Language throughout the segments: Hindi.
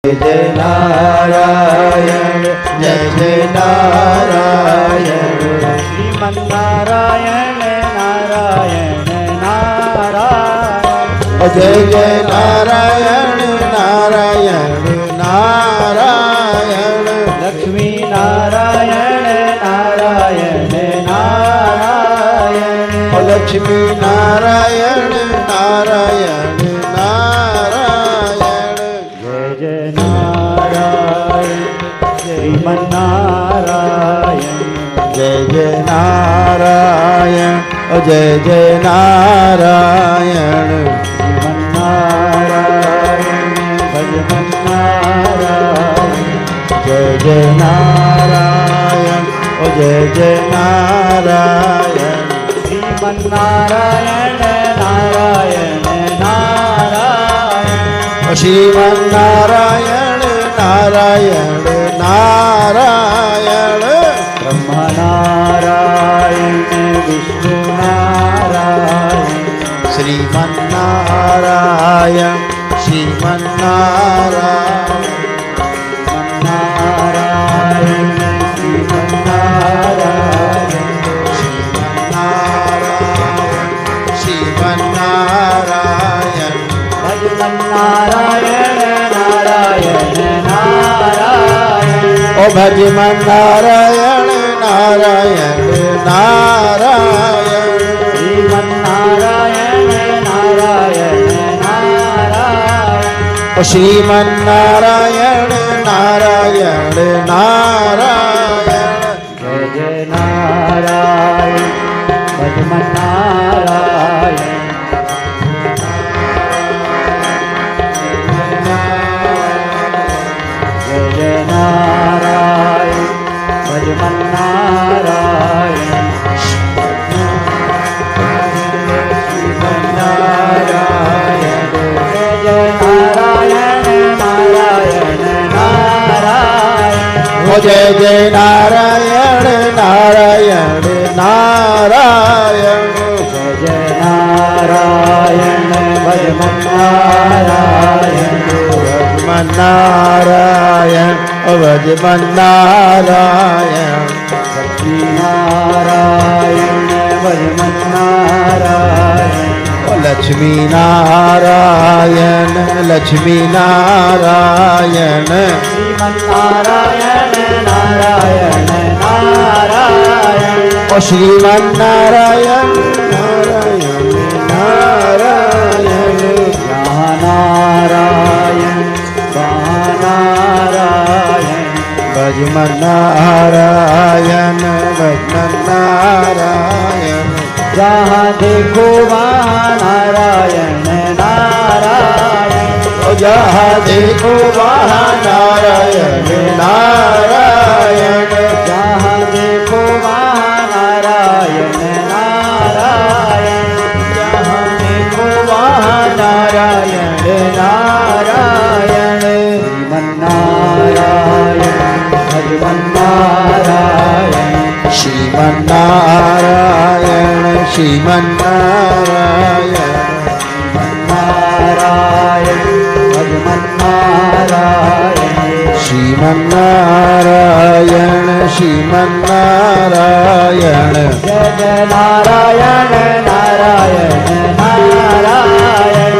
जय नारायण जय जय नारायण श्रीमन्नारायण नारायण नारायण जय जय नारायण नारायण नारायण लक्ष्मी नारायण नारायण नारायण लक्ष्मी नारायण नारायण नारायण जय जय नारायण श्रीमन्नारायण जय जय नारायण जय जय नारायण श्रीमन्नारायण भजमन्नारायण जय जय नारायण जय जय नारायण श्रीमन्नारायण नारायण नारायण श्रीमन्नारायण नारायण नारायण ब्रह्मनारायण विष्णुनारायण श्रीमन्नारायण श्रीमन्नारायण नारायण श्रीमन्नारायण श्रीमन्नारायण भजमन्नारायण नारायण नारायण ओ भजमन्नारायण नारायण नारायण श्रीमन्नारायण नारायण नारायण ओ श्रीमन्नारायण नारायण नारायण जय जय नारायण भजमन्नारायण जय जय नारायण भजमन्नारायण श्रीमन्नारायण जय जय नारायण नारायण नारायण ओ जय जय नारायण नारायण नारायण जय जय नारायण भजमन्नारायण भजमन्नारायण भजमन्नारायण लक्ष्मीनारायण भजमन्नारायण लक्ष्मी नारायण लक्ष्मी नारायण श्रीमन्नारायण नारायण नारायण ओ श्रीमन्नारायण नारायण नारायण यहाँ नारायण वहाँ नारायण भजमन्नारायण भजमन्नारायण जहाँ देखो वहाँ नारायण नारायण ओ जहाँ देखो वहाँ नारायण नारायण जहाँ देखो वहाँ नारायण नारायण जहाँ देखो वहाँ नारायण नारायण श्रीमन्नारायण भजमन्नारायण श्रीमन्नारायण श्रीमन्नारायण नारायण भजमन्नारायण श्रीमन्नारायण श्रीमन्नारायण जय जय नारायण नारायण नारायण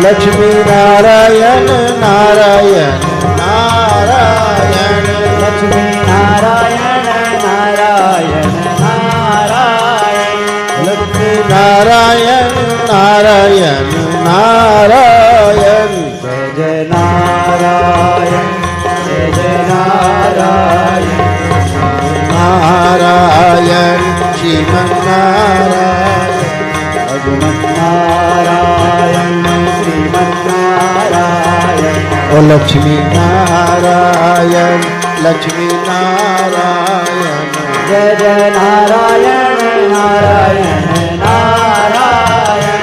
लक्ष्मी नारायण नारायण नारायण लक्ष्मी नारायण नारायण नारायण लक्ष्मी नारायण नारायण नारायण जय जय नारायण जय जय नारायण नारायण श्रीमन्नारायण भजमन्नारायण श्रीमन्नारायण ओ लक्ष्मी नारायण लक्ष्मी नारायण जय जय नारायण नारायण नारायण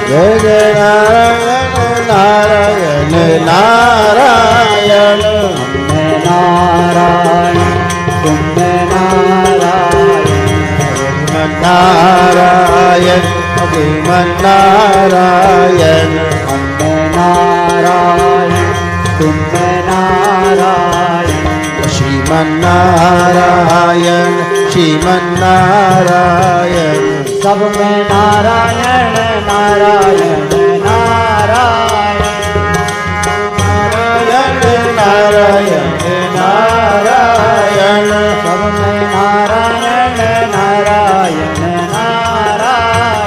जय जय नारायण नारायण नारायण मैं नारायण तुम में नारायण नारायण नारायण मैं नारायण तुम में नारायण नारायण श्रीमन्नारायण श्रीमन्नारायण सब में नारायण नारायण नारायण नारायण नारायण सब में नारायण नारायण नारायण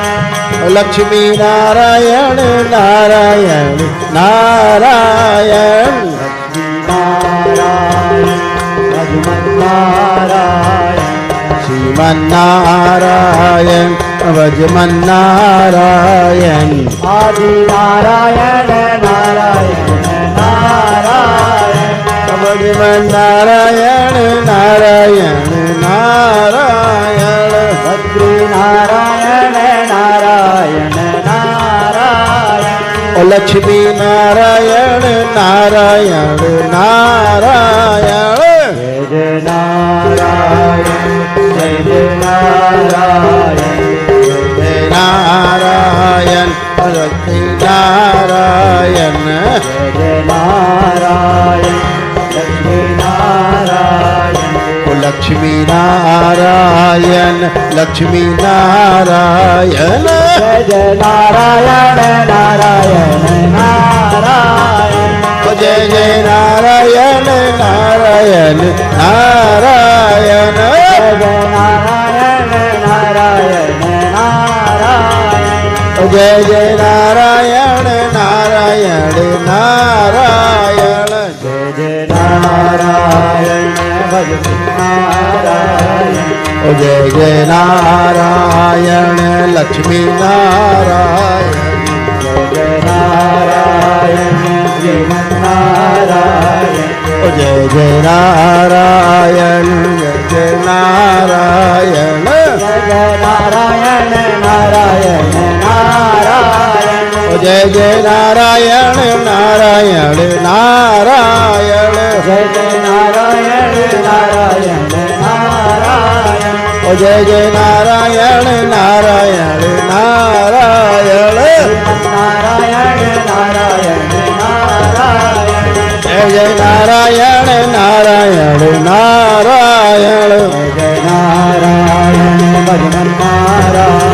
लक्ष्मी नारायण नारायण नारायण श्रीमन्नारायण श्रीमन्नारायण भजमन्नारायण आदि नारायण नारायण नारायण भजमन्नारायण नारायण नारायण भद्री नारायण नारायण नारायण लक्ष्मी नारायण नारायण नारायण जय नारायण जय नारायण जय नारायण लक्ष्मी नारायण जय नारायण लक्ष्मी नारायण लक्ष्मी नारायण लक्ष्मी नारायण जय नारायण नारायण नारायण जय जय नारायण नारायण नारायण जय नारायण नारायण नारायण जय जय नारायण नारायण नारायण जय नारायण भज नारायण जय जय नारायण लक्ष्मी नारायण जय नारायण श्रीमन्नारायण जय जय नारायण जय नारायण जय नारायण नारायण नारायण जय जय नारायण नारायण नारायण जय नारायण नारायण नारायण जय जय नारायण नारायण नारायण नारायण नारायण नारायण जय जय नारायण नारायण नारायण जय नारायण भजन नारायण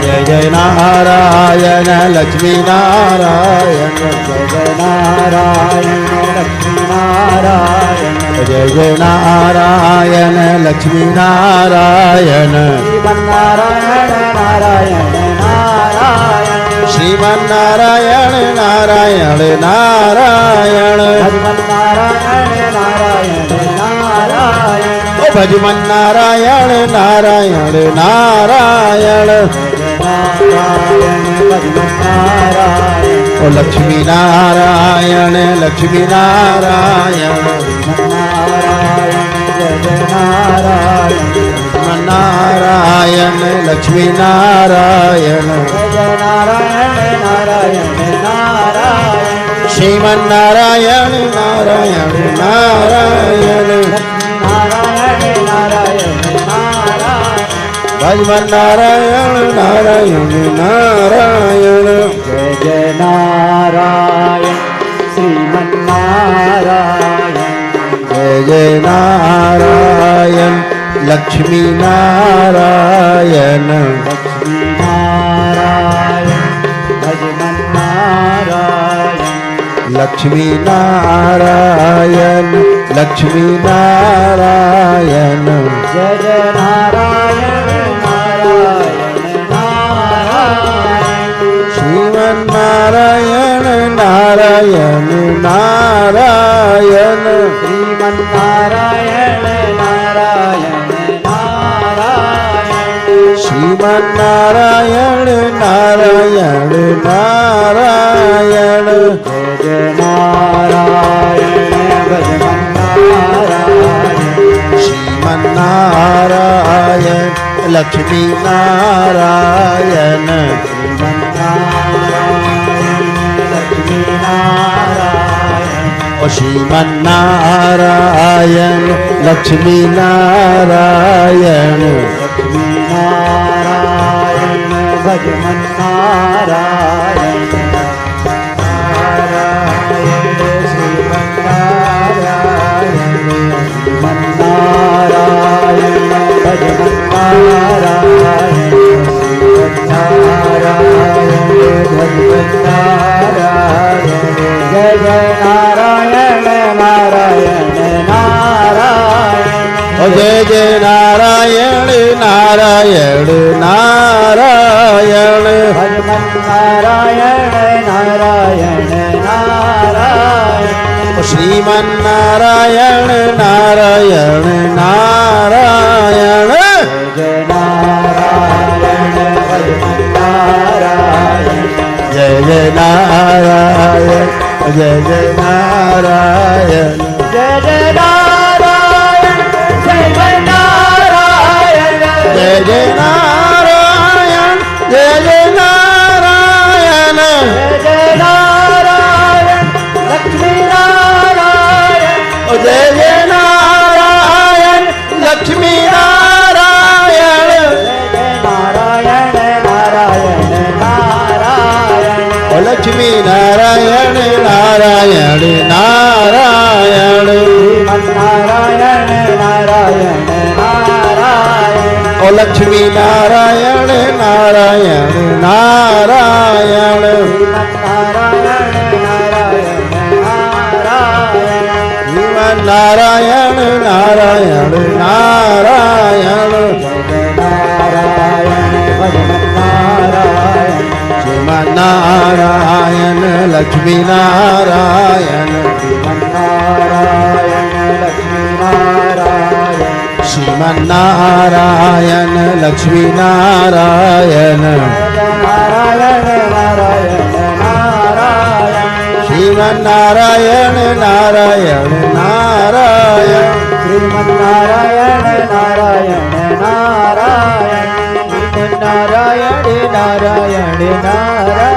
जय जय नारायण लक्ष्मी नारायण जय नारायण लक्ष्मी नारायण जय जय नारायण लक्ष्मी नारायण श्रीमन्नारायण नारायण नारायण श्रीमन्नारायण नारायण नारायण भजमन्नारायण नारायण नारायण भजमन्नारायण नारायण नारायण नारायण भजमन्नारायण लक्ष्मी नारायण लक्ष्मी नारायण नारायण जय नारायण नारायण लक्ष्मी नारायण जय नारायण नारायण नारायण श्रीमन्नारायण नारायण नारायण नारायण नारायण नारायण भजमन्नारायण नारायण नारायण जय जय नारायण श्रीमन्नारायण जय जय नारायण लक्ष्मी नारायण लक्ष्मी नारायण भजमन्नारायण लक्ष्मी नारायण लक्ष्मी नारायण जय जय नारायण नारायण नारायण श्रीमन्नारायण नारायण नारायण श्रीमन्नारायण नारायण नारायण श्रीमन्नारायण नारायण नारायण जय जय नारायण भजमन्नारायण श्रीमन्नारायण लक्ष्मी नारायण लक्ष्मी नारायण श्रीमन्नारायण लक्ष्मी नारायण लक्ष्मी नारायण भजमन्नारायण नारायण श्रीमन्नारायण जय नारायण नारायण नारायण भगवन् नारायण नारायण नारायण श्रीमन्नारायण नारायण नारायण जय नारायण भगवन् नारायण जय जय नारायण जय जय नारायण जय जय नारायण जय जय नारायण जय जय नारायण जय जय नारायण जय जय नारायण लक्ष्मी नारायण जय जय नारायण लक्ष्मी नारायण जय नारायण नारायण नारायण ओ लक्ष्मी नारायण नारायण नारायण नारायण नारायण नारायण ओ लक्ष्मी नारायण नारायण नारायण नारायण नारायण नारायण श्रीमन् नारायण नारायण नारायण नारायण भगवन् नारायण श्रीमन् नारायण लक्ष्मी नारायण नारायण लक्ष्मी नारायण श्रीमन्नारायण लक्ष्मी नारायण नारायण नारायण नारायण श्रीमन्नारायण नारायण नारायण श्रीमन्नारायण नारायण नारायण श्रीमन्नारायण नारायण नारायण